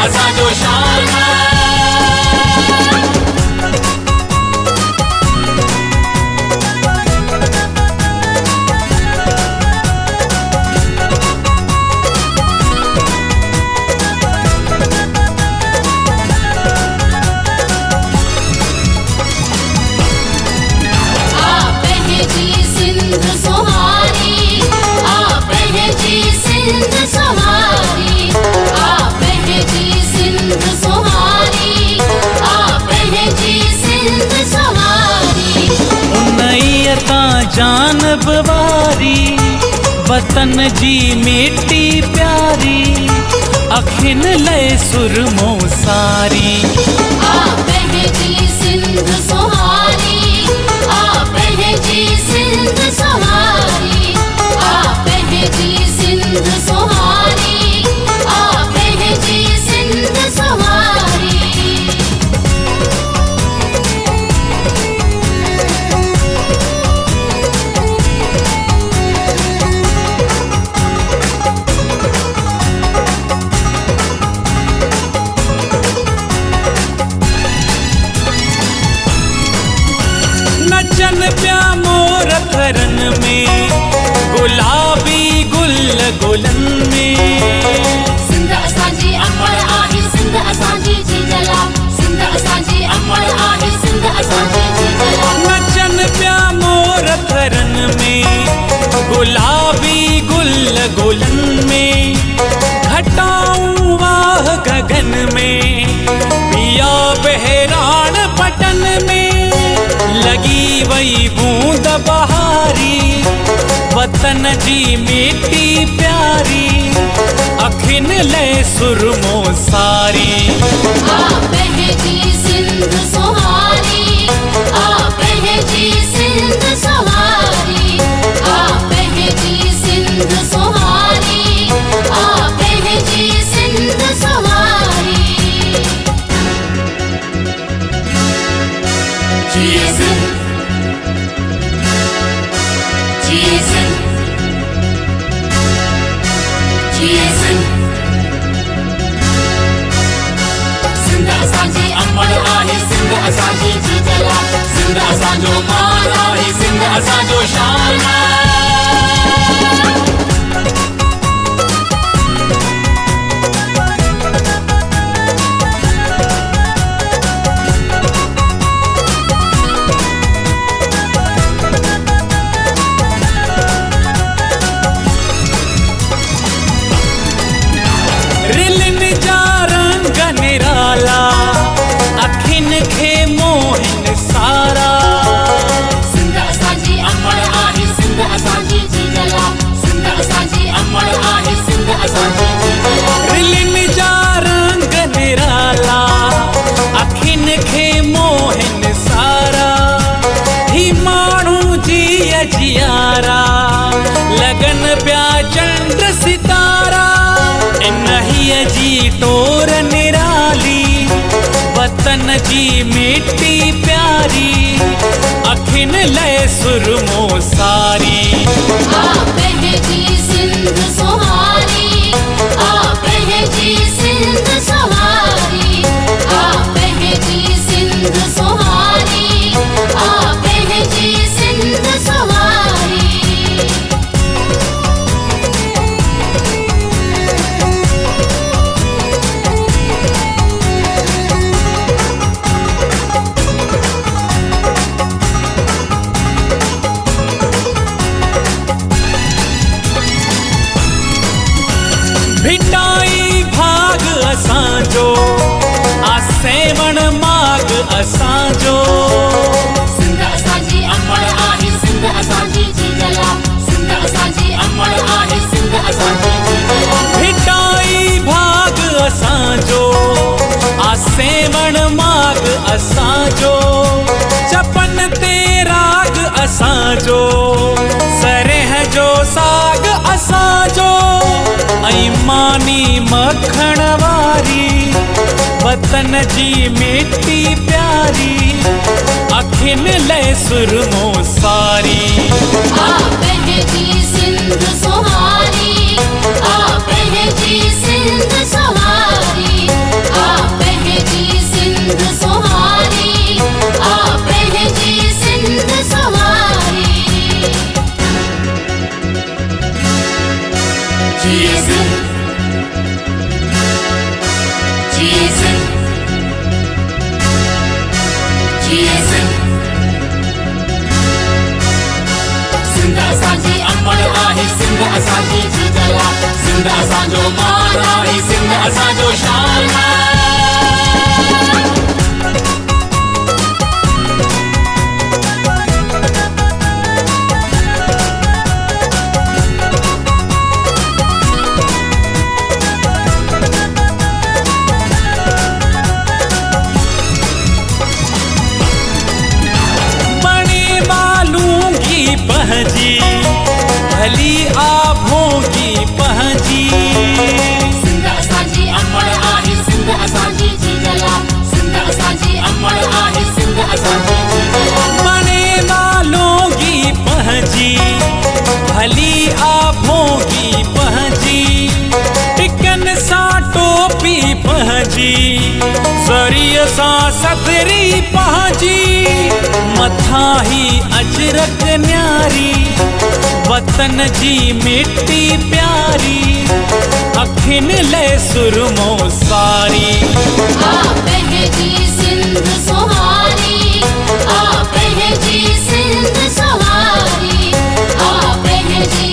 असांजो शान जान बवारी वतन जी मिट्टी प्यारी अखिन लय सुरमो सारी जी सिंध सोहारी जी सिंध सोहारी जी सिंध सोहारी जी सिंध सोहारी नचन प्या मोर करन में गुलाबी गुल गुलन में सिंध असांजी अमर आहे सिंध असांजी जीजला सिंध असांजी अमर आहे सिंध असांजी जीजला नचन प्या मोर करन में गुलाबी गुल गुलन में घटाऊं वाह गगन में पिया बहरान पटन में लगी वही बूंद बहारी वतन जी मिट्टी प्यारी अखिन लय सुरमो सारी जी सिंध सोहारी जी सिंध सोहारी जी सिंध सोहारी जी सिंध सोहारी Jesus Jesus Jesus सिंध असांजी अमर आहे सिंध असांजी जीजला सिंध असांजो मान आहे सिंध असांजो शान रिलिन जा रंग निराला अखिन खे मोहन सारा सिंध असांजी अमर आहे सिंध असांजी जीजला सिंध असांजी अमर आहे सिंध असांजी जीजला रिलिन जा रंग निराला अखिन खे मोहन सारा ही माण्हू जी अजियारा लगन प्या चंड सितारा इन्हीअ जी टोर निराली वतन जी मिट्टी प्यारी अखिन लय सुरमो सारी जी सिंध सोहारी जी सिंध सोहारी जी सिंध सोहारी जी सिंध सोहारी भिटाई भाग असांजो आसेवण माग असांजो सिंध असांजी अमर आहे सिंध असांजी जीजला सिंध असांजी अमर आहे सिंध असांजी जीजला भिटाई भाग असांजो आसेवण माग असांजो चपन ते राग असांजो सरह जो साग असांजो ऐं मानी मखण वारी वतन जी मिट्टी प्यारी अखिन लय सुरमो सारी जी सिंध सोहारी जी सिंध सोहारी असांजी जीजला सिंध असांजो मान आहे सिंध असांजो शान आहे पहजी भली आभों की पहजी सिंध असांजी अमर आहे सिंध असांजी जीजला सिंध असांजी अमर आहे सिंध असांजी जीजला मने मालों की पहजी भली आभों की पहजी टिकन सा टोपी पहजी ज़रिय सा सदरी पहजी मथा ही अजरक न्यारी वतन जी मिट्टी प्यारी अखिन ले सुरमो सारी आ पहजी सिंध सुहारी आ पहजी सिंध सुहारी आ पहजी